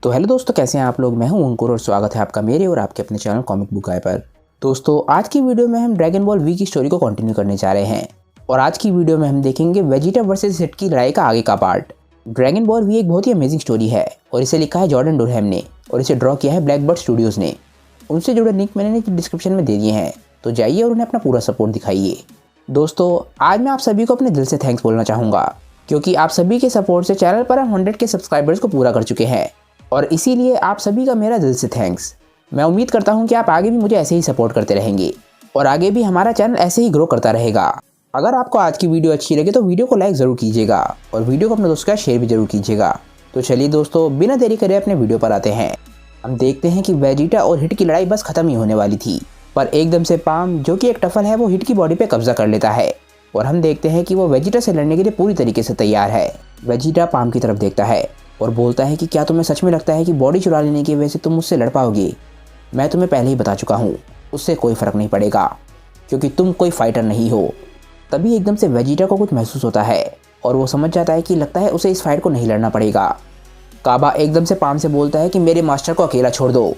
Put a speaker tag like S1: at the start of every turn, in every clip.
S1: तो हेलो दोस्तों, कैसे हैं आप लोग। मैं हूं अंकुर और स्वागत है आपका मेरे और आपके अपने चैनल कॉमिक बुक गाय पर। दोस्तों, आज की वीडियो में हम ड्रैगन बॉल वी की स्टोरी को कंटिन्यू करने जा रहे हैं और आज की वीडियो में हम देखेंगे वेजिटा वर्सेस हिट की लड़ाई का आगे का पार्ट। ड्रैगन बॉल वी एक बहुत ही अमेजिंग स्टोरी है और इसे लिखा है जॉर्डन डुरहैम ने और इसे ड्रॉ किया है ब्लैकबर्ड स्टूडियोज ने। उनसे जुड़े लिंक मैंने डिस्क्रिप्शन में दे दिए हैं, तो जाइए और उन्हें अपना पूरा सपोर्ट दिखाइए। दोस्तों, आज मैं आप सभी को अपने दिल से थैंक्स बोलना चाहूँगा क्योंकि आप सभी के सपोर्ट से चैनल पर हम 100 के सब्सक्राइबर्स को पूरा कर चुके हैं और इसीलिए आप सभी का मेरा दिल से थैंक्स। मैं उम्मीद करता हूं कि आप आगे भी मुझे ऐसे ही सपोर्ट करते रहेंगे और आगे भी हमारा चैनल ऐसे ही ग्रो करता रहेगा। अगर आपको आज की वीडियो अच्छी लगे तो वीडियो को लाइक ज़रूर कीजिएगा और वीडियो को अपने दोस्तों के साथ शेयर भी जरूर कीजिएगा। तो चलिए दोस्तों, बिना देरी करे अपने वीडियो पर आते हैं। हम देखते हैं कि वेजिटा और हिट की लड़ाई बस खत्म ही होने वाली थी, पर एकदम से पाम, जो कि एक टफल है, वो हिट की बॉडी पे कब्जा कर लेता है और हम देखते हैं कि वो वेजिटा से लड़ने के लिए पूरी तरीके से तैयार है। वेजिटा पाम की तरफ देखता है और बोलता है कि क्या तुम्हें सच में लगता है कि बॉडी चुरा लेने की वजह से तुम मुझसे लड़ पाओगे? मैं तुम्हें पहले ही बता चुका हूँ, उससे कोई फ़र्क नहीं पड़ेगा क्योंकि तुम कोई फाइटर नहीं हो। तभी एकदम से वेजिटा को कुछ महसूस होता है और वो समझ जाता है कि लगता है उसे इस फाइट को नहीं लड़ना पड़ेगा। काबा एकदम से पाम से बोलता है कि मेरे मास्टर को अकेला छोड़ दो।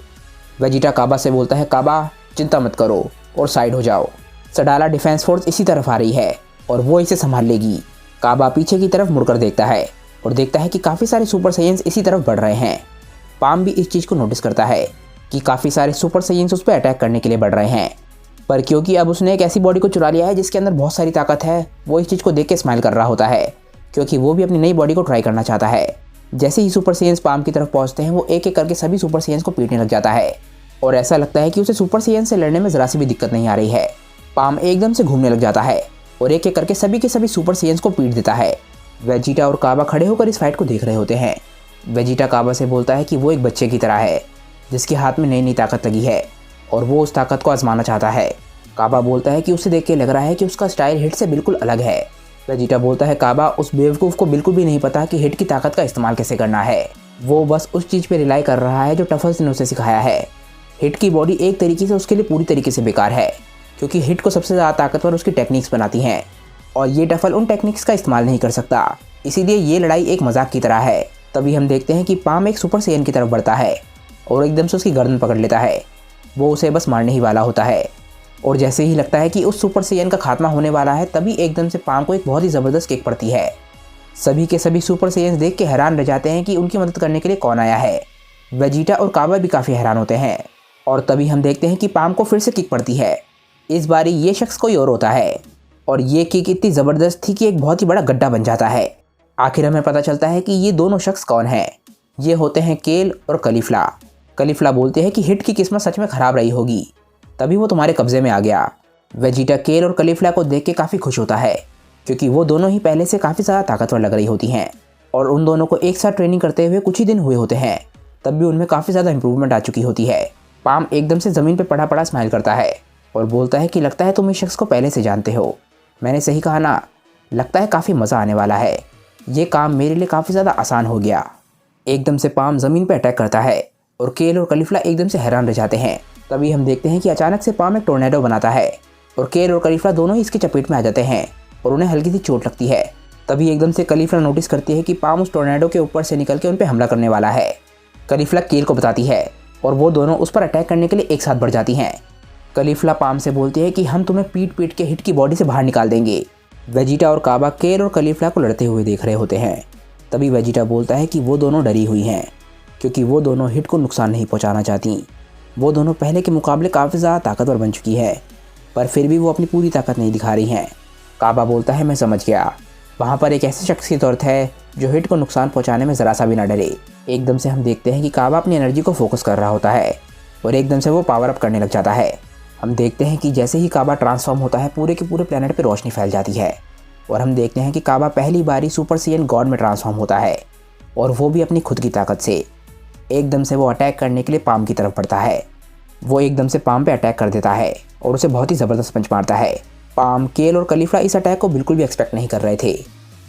S1: वेजिटा काबा से बोलता है, काबा चिंता मत करो और साइड हो जाओ। सडाला डिफेंस फोर्स इसी तरफ आ रही है और वो इसे संभाल लेगी। काबा पीछे की तरफ मुड़कर देखता है और देखता है कि काफ़ी सारे सुपर साइयंस इसी तरफ बढ़ रहे हैं। पाम भी इस चीज़ को नोटिस करता है कि काफ़ी सारे सुपर साइयंस उस पर अटैक करने के लिए बढ़ रहे हैं, पर क्योंकि अब उसने एक ऐसी बॉडी को चुरा लिया है जिसके अंदर बहुत सारी ताकत है, वो इस चीज़ को देख के स्माइल कर रहा होता है क्योंकि वो भी अपनी नई बॉडी को ट्राई करना चाहता है। जैसे ही सुपर साइयंस पाम की तरफ पहुँचते हैं, वो एक एक करके सभी सुपर साइयंस को पीटने लग जाता है और ऐसा लगता है कि उसे सुपर साइयंस से लड़ने में ज़रा सी भी दिक्कत नहीं आ रही है। पाम एकदम से घूमने लग जाता है और एक एक करके सभी के सभी सुपर साइयंस को पीट देता है। वेजिटा और काबा खड़े होकर इस फाइट को देख रहे होते हैं। वेजिटा काबा से बोलता है कि वो एक बच्चे की तरह है जिसके हाथ में नई नई ताकत लगी है और वो उस ताकत को आजमाना चाहता है। काबा बोलता है कि उसे देख के लग रहा है कि उसका स्टाइल हिट से बिल्कुल अलग है। वेजिटा बोलता है, काबा उस बेवकूफ़ को बिल्कुल भी नहीं पता कि हिट की ताकत का इस्तेमाल कैसे करना है। वो बस उस चीज़ पर रिलाई कर रहा है जो टफल्स ने उसे सिखाया है। हिट की बॉडी एक तरीके से उसके लिए पूरी तरीके से बेकार है क्योंकि हिट को सबसे ज़्यादा ताकतवर उसकी टेक्निक्स बनाती हैं और ये टफल उन टेक्निक्स का इस्तेमाल नहीं कर सकता, इसीलिए ये लड़ाई एक मजाक की तरह है। तभी हम देखते हैं कि पाम एक सुपर सेयन की तरफ बढ़ता है और एकदम से उसकी गर्दन पकड़ लेता है। वो उसे बस मारने ही वाला होता है और जैसे ही लगता है कि उस सुपर सेयन का खात्मा होने वाला है, तभी एकदम से पाम को एक बहुत ही ज़बरदस्त किक पड़ती है। सभी के सभी सुपर सेयन्स देख के हैरान रह जाते हैं कि उनकी मदद करने के लिए कौन आया है। वेजिटा और काबा भी काफ़ी हैरान होते हैं और तभी हम देखते हैं कि पाम को फिर से किक पड़ती है। इस बारी ये शख्स कोई और होता है और ये किक इतनी ज़बरदस्त थी कि एक बहुत ही बड़ा गड्ढा बन जाता है। आखिर हमें पता चलता है कि ये दोनों शख्स कौन हैं। ये होते हैं केल और कलीफ्ला। कलीफ्ला बोलते हैं कि हिट की किस्मत सच में ख़राब रही होगी, तभी वो तुम्हारे कब्ज़े में आ गया। वेजिटा केल और कलीफ्ला को देख के काफ़ी खुश होता है क्योंकि वो दोनों ही पहले से काफ़ी ज़्यादा ताकतवर लग रही होती हैं और उन दोनों को एक साथ ट्रेनिंग करते हुए कुछ ही दिन हुए होते हैं, तब भी उनमें काफ़ी ज़्यादा इंप्रूवमेंट आ चुकी होती है। पाम एकदम से ज़मीन पर पड़ा पड़ा स्माइल करता है और बोलता है कि लगता है तुम इस शख्स को पहले से जानते हो। मैंने सही कहा ना? लगता है काफ़ी मज़ा आने वाला है। ये काम मेरे लिए काफ़ी ज़्यादा आसान हो गया। एकदम से पाम ज़मीन पर अटैक करता है और केल और कलीफ्ला एकदम से हैरान रह जाते हैं। तभी हम देखते हैं कि अचानक से पाम एक टोर्नेडो बनाता है और केल और कलीफ्ला दोनों ही इसकी चपेट में आ जाते हैं और उन्हें हल्की सी चोट लगती है। तभी एकदम से कलीफ्ला नोटिस करती है कि पाम उस टोर्नेडो के ऊपर से निकल के उन पर हमला करने वाला है। कलीफ्ला केल को बताती है और वो दोनों उस पर अटैक करने के लिए एक साथ बढ़ जाती हैं। कलीफ्ला पाम से बोलती है कि हम तुम्हें पीट पीट के हिट की बॉडी से बाहर निकाल देंगे। वेजिटा और काबा केल और कलीफ्ला को लड़ते हुए देख रहे होते हैं। तभी वेजिटा बोलता है कि वो दोनों डरी हुई हैं क्योंकि वो दोनों हिट को नुकसान नहीं पहुंचाना चाहती। वो दोनों पहले के मुकाबले काफ़ी ज़्यादा ताकतवर बन चुकी है, पर फिर भी वो अपनी पूरी ताकत नहीं दिखा रही हैं। काबा बोलता है, मैं समझ गया, वहाँ पर एक ऐसे शख्स की ज़रूरत है जो हिट को नुकसान पहुँचाने में ज़रा सा भी ना डरे। एकदम से हम देखते हैं कि काबा अपनी एनर्जी को फोकस कर रहा होता है और एकदम से वो पावर अप करने लग जाता है। हम देखते हैं कि जैसे ही काबा ट्रांसफॉर्म होता है, पूरे के पूरे प्लेनेट पे रोशनी फैल जाती है और हम देखते हैं कि काबा पहली बारी सुपर सेयन गॉड में ट्रांसफॉर्म होता है और वो भी अपनी खुद की ताकत से। एकदम से वो अटैक करने के लिए पाम की तरफ बढ़ता है। वो एकदम से पाम पे अटैक कर देता है और उसे बहुत ही ज़बरदस्त पंच मारता है। पाम, केल और कलीफ्ला इस अटैक को बिल्कुल भी एक्सपेक्ट नहीं कर रहे थे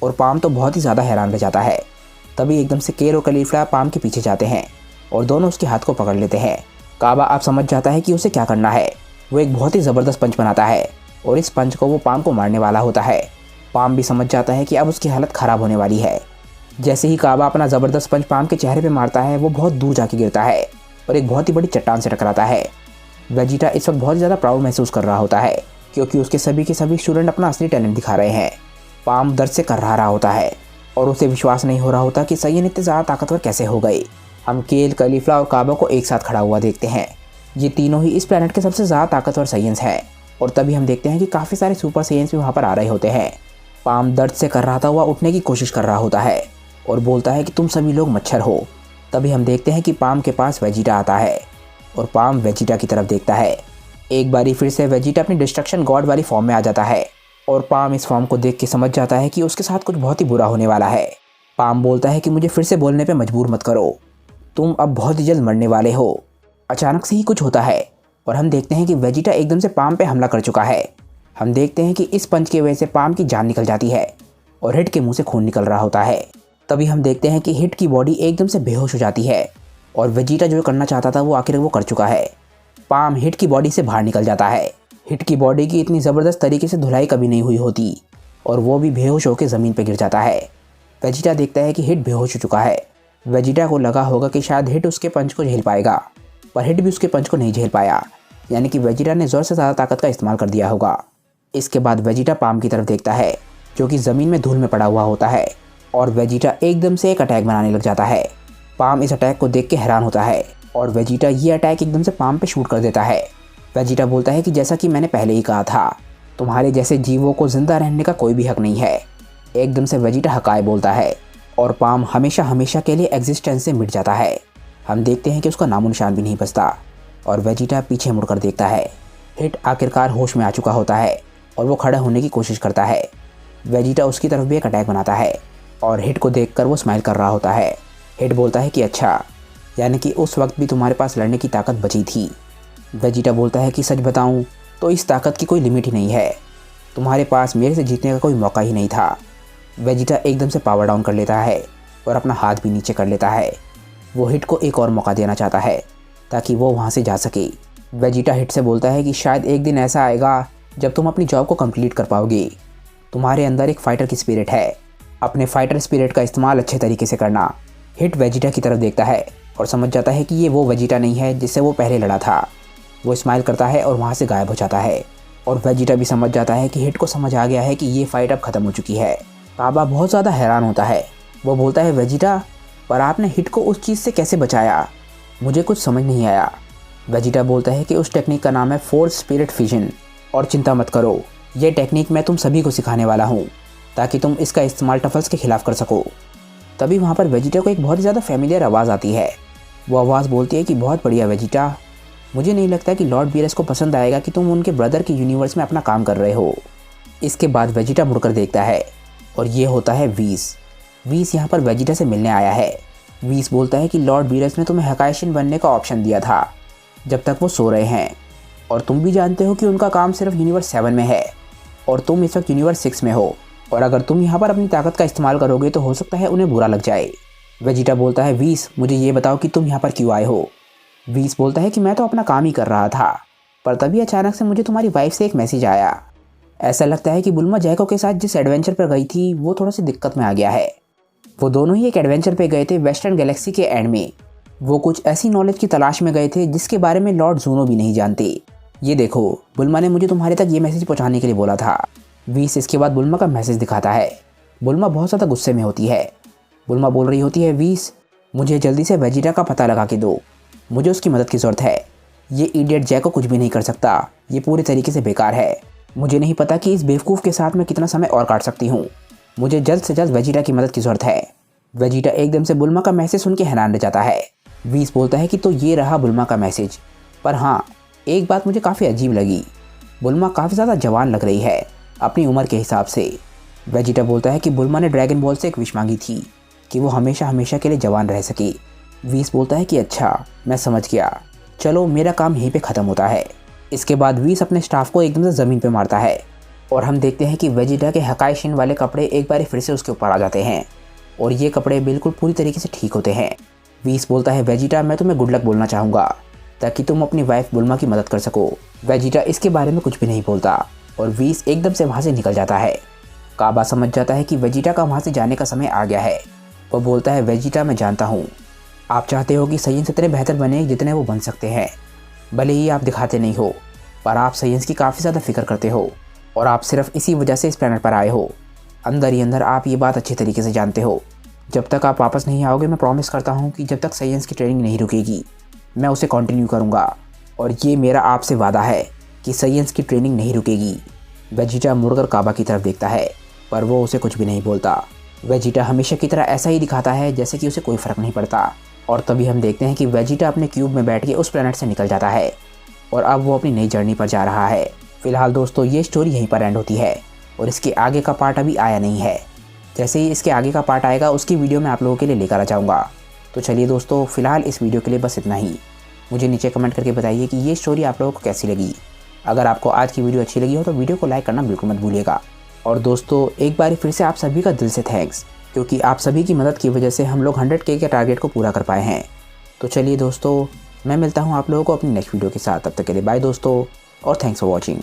S1: और पाम तो बहुत ही ज़्यादा हैरान रह जाता है। तभी एकदम से केल और कलीफ्ला पाम के पीछे जाते हैं और दोनों उसके हाथ को पकड़ लेते हैं। काबा अब समझ जाता है कि उसे क्या करना है। वो एक बहुत ही ज़बरदस्त पंच बनाता है और इस पंच को वो पाम को मारने वाला होता है। पाम भी समझ जाता है कि अब उसकी हालत ख़राब होने वाली है। जैसे ही काबा अपना ज़बरदस्त पंच पाम के चेहरे पे मारता है वो बहुत दूर जाके गिरता है और एक बहुत ही बड़ी चट्टान से टकराता है। वेजिटा इस वक्त बहुत ज़्यादा प्राउड महसूस कर रहा होता है क्योंकि उसके सभी के सभी स्टूडेंट अपना असली टैलेंट दिखा रहे हैं। पाम दर्द से कर्रा रहा होता है और उसे विश्वास नहीं हो रहा होता कि साइयन इतने ज़्यादा ताकतवर कैसे हो गए। हम केल, कलीफला और काबा को एक साथ खड़ा हुआ देखते हैं। ये तीनों ही इस प्लैनेट के सबसे ज़्यादा ताकतवर साइयंस हैं और तभी हम देखते हैं कि काफ़ी सारे सुपर साइयंस भी वहाँ पर आ रहे होते हैं। पाम दर्द से कर्राता हुआ उठने की कोशिश कर रहा होता है और बोलता है कि तुम सभी लोग मच्छर हो। तभी हम देखते हैं कि पाम के पास वेजिटा आता है और पाम वेजिटा की तरफ देखता है। एक बारी फिर से वेजिटा अपनी डिस्ट्रक्शन गॉड वाली फॉर्म में आ जाता है और पाम इस फॉर्म को देख के समझ जाता है कि उसके साथ कुछ बहुत ही बुरा होने वाला है। पाम बोलता है कि मुझे फिर से बोलने पे मजबूर मत करो, तुम अब बहुत ही जल्द मरने वाले हो। अचानक से ही कुछ होता है और हम देखते हैं कि वेजिटा एकदम से पाम पे हमला कर चुका है। हम देखते हैं कि इस पंच की वजह से पाम की जान निकल जाती है और हिट के मुंह से खून निकल रहा होता है। तभी हम देखते हैं कि हिट की बॉडी एकदम से बेहोश हो जाती है और वेजिटा जो करना चाहता था वो आखिर वो कर चुका है। पाम हिट की बॉडी से बाहर निकल जाता है। हिट की बॉडी की इतनी ज़बरदस्त तरीके से धुलाई कभी नहीं हुई होती और वो भी बेहोश होकर ज़मीन पर गिर जाता है। वेजिटा देखता है कि हिट बेहोश हो चुका है। वेजिटा को लगा होगा कि शायद हिट उसके पंच को झेल पाएगा, पर हिट भी उसके पंच को नहीं झेल पाया, यानी कि वेजिटा ने ज़ोर से ज़्यादा ताकत का इस्तेमाल कर दिया होगा। इसके बाद वेजिटा पाम की तरफ देखता है जो कि ज़मीन में धूल में पड़ा हुआ होता है और वेजिटा एकदम से एक अटैक बनाने लग जाता है। पाम इस अटैक को देख के हैरान होता है और वेजिटा ये अटैक एकदम से पाम पे शूट कर देता है। वेजिटा बोलता है कि जैसा कि मैंने पहले ही कहा था, तुम्हारे जैसे जीवों को जिंदा रहने का कोई भी हक नहीं है। एकदम से वेजिटा हकाए बोलता है और पाम हमेशा हमेशा के लिए एग्जिस्टेंस से मिट जाता है। हम देखते हैं कि उसका नामो निशान भी नहीं बचता और वेजिटा पीछे मुड़कर देखता है। हिट आखिरकार होश में आ चुका होता है और वो खड़ा होने की कोशिश करता है। वेजिटा उसकी तरफ भी एक अटैक बनाता है और हिट को देखकर वो स्माइल कर रहा होता है। हिट बोलता है कि अच्छा, यानी कि उस वक्त भी तुम्हारे पास लड़ने की ताकत बची थी। वेजिटा बोलता है कि सच बताऊं तो इस ताकत की कोई लिमिट ही नहीं है, तुम्हारे पास मेरे से जीतने का कोई मौका ही नहीं था। वेजिटा एकदम से पावर डाउन कर लेता है और अपना हाथ भी नीचे कर लेता है। वो हिट को एक और मौका देना चाहता है ताकि वो वहाँ से जा सके। वेजिटा हिट से बोलता है कि शायद एक दिन ऐसा आएगा जब तुम अपनी जॉब को कंप्लीट कर पाओगे। तुम्हारे अंदर एक फाइटर की स्पिरिट है, अपने फाइटर स्पिरिट का इस्तेमाल अच्छे तरीके से करना। हिट वेजिटा की तरफ देखता है और समझ जाता है कि ये वो वेजिटा नहीं है जिससे वो पहले लड़ा था। वो स्माइल करता है और वहाँ से गायब हो जाता है और वेजिटा भी समझ जाता है कि हिट को समझ आ गया है कि ये फाइट अब ख़त्म हो चुकी है। काबा बहुत ज़्यादा हैरान होता है। वो बोलता है वेजिटा, पर आपने हिट को उस चीज़ से कैसे बचाया, मुझे कुछ समझ नहीं आया। वेजिटा बोलता है कि उस टेक्निक का नाम है फोर्स स्पिरिट फ्यूजन और चिंता मत करो, ये टेक्निक मैं तुम सभी को सिखाने वाला हूँ ताकि तुम इसका इस्तेमाल टफल्स के खिलाफ कर सको। तभी वहाँ पर वेजिटा को एक बहुत ही ज़्यादा फैमिलियर आवाज़ आती है। वो आवाज़ बोलती है कि बहुत बढ़िया वेजिटा, मुझे नहीं लगता कि लॉर्ड बीरस को पसंद आएगा कि तुम उनके ब्रदर के यूनिवर्स में अपना काम कर रहे हो। इसके बाद वेजिटा मुड़कर देखता है और ये होता है वीस। वीस यहाँ पर वेजिटा से मिलने आया है। वीस बोलता है कि लॉर्ड बीरस ने तुम्हें हकाइशिन बनने का ऑप्शन दिया था जब तक वो सो रहे हैं, और तुम भी जानते हो कि उनका काम सिर्फ यूनिवर्स 7 में है और तुम इस वक्त यूनिवर्स 6 में हो, और अगर तुम यहाँ पर अपनी ताकत का इस्तेमाल करोगे तो हो सकता है उन्हें बुरा लग जाए। वेजिटा बोलता है वीस, मुझे ये बताओ कि तुम यहाँ पर क्यों आए हो। वीस बोलता है कि मैं तो अपना काम ही कर रहा था, पर तभी अचानक से मुझे तुम्हारी वाइफ से एक मैसेज आया। ऐसा लगता है कि बुल्मा जैको के साथ जिस एडवेंचर पर गई थी वो थोड़ा सी दिक्कत में आ गया है। वो दोनों ही एक एडवेंचर पे गए थे वेस्टर्न गैलेक्सी के एंड में। वो कुछ ऐसी नॉलेज की तलाश में गए थे जिसके बारे में लॉर्ड जूनो भी नहीं जानते। ये देखो, बुल्मा ने मुझे तुम्हारे तक ये मैसेज पहुँचाने के लिए बोला था। वीस इसके बाद बुल्मा का मैसेज दिखाता है। बुल्मा बहुत ज़्यादा गुस्से में होती है। बुल्मा बोल रही होती है वीस, मुझे जल्दी से वेजिटा का पता लगा के दो, मुझे उसकी मदद की ज़रूरत है। ये इडियट जैको कुछ भी नहीं कर सकता, ये पूरी तरीके से बेकार है। मुझे नहीं पता कि इस बेवकूफ़ के साथ मैं कितना समय और काट सकती हूँ। मुझे जल्द से जल्द वेजिटा की मदद की ज़रूरत है। वेजिटा एकदम से बुल्मा का मैसेज सुन के हैरान रह जाता है। वीस बोलता है कि तो ये रहा बुल्मा का मैसेज, पर हाँ, एक बात मुझे काफ़ी अजीब लगी। बुल्मा काफ़ी ज़्यादा जवान लग रही है अपनी उम्र के हिसाब से। वेजिटा बोलता है कि बुल्मा ने ड्रैगन बॉल से एक विश मांगी थी कि वो हमेशा हमेशा के लिए जवान रह सके। वीस बोलता है कि अच्छा, मैं समझ गया, चलो मेरा काम यहीं पे ख़त्म होता है। इसके बाद वीस अपने स्टाफ को एकदम से ज़मीन पे मारता है और हम देखते हैं कि वेजिटा के हकाइशिन वाले कपड़े एक बार फिर से उसके ऊपर आ जाते हैं और ये कपड़े बिल्कुल पूरी तरीके से ठीक होते हैं। वीस बोलता है वेजिटा, मैं तुम्हें गुड लक बोलना चाहूँगा ताकि तुम अपनी वाइफ बुल्मा की मदद कर सको। वेजिटा इसके बारे में कुछ भी नहीं बोलता और वीस एकदम से वहाँ से निकल जाता है। काबा समझ जाता है कि वेजिटा का वहाँ से जाने का समय आ गया है वो बोलता है, वेजिटा मैं जानता हूँ आप चाहते हो कि साइंस इतने बेहतर बने जितने वो बन सकते हैं। भले ही आप दिखाते नहीं हो, पर आप साइंस की काफ़ी ज़्यादा फिक्र करते हो और आप सिर्फ इसी वजह से इस प्लेनेट पर आए हो। अंदर ही अंदर आप ये बात अच्छी तरीके से जानते हो। जब तक आप वापस नहीं आओगे, मैं प्रॉमिस करता हूँ कि जब तक साइंस की ट्रेनिंग नहीं रुकेगी, मैं उसे कंटिन्यू करूँगा। और ये मेरा आपसे वादा है कि साइंस की ट्रेनिंग नहीं रुकेगी। वेजिटा मुड़कर काबा की तरफ देखता है, पर वो उसे कुछ भी नहीं बोलता। वेजिटा हमेशा की तरह ऐसा ही दिखाता है जैसे कि उसे कोई फ़र्क नहीं पड़ता। और तभी हम देखते हैं कि वेजिटा अपने क्यूब में बैठ के उस प्लेनेट से निकल जाता है और अब वो अपनी नई जर्नी पर जा रहा है। फिलहाल दोस्तों, ये स्टोरी यहीं पर एंड होती है और इसके आगे का पार्ट अभी आया नहीं है। जैसे ही इसके आगे का पार्ट आएगा, उसकी वीडियो मैं आप लोगों के लिए लेकर आ जाऊँगा। तो चलिए दोस्तों, फिलहाल इस वीडियो के लिए बस इतना ही। मुझे नीचे कमेंट करके बताइए कि ये स्टोरी आप लोगों को कैसी लगी। अगर आपको आज की वीडियो अच्छी लगी हो तो वीडियो को लाइक करना बिल्कुल मत भूलिएगा। और दोस्तों, एक बार फिर से आप सभी का दिल से थैंक्स, क्योंकि आप सभी की मदद की वजह से हम लोग 100K के टारगेट को पूरा कर पाए हैं। तो चलिए दोस्तों, मैं मिलता हूँ आप लोगों को अपनी नेक्स्ट वीडियो के साथ। तब तक के लिए बाय दोस्तों, और थैंक्स फॉर वॉचिंग।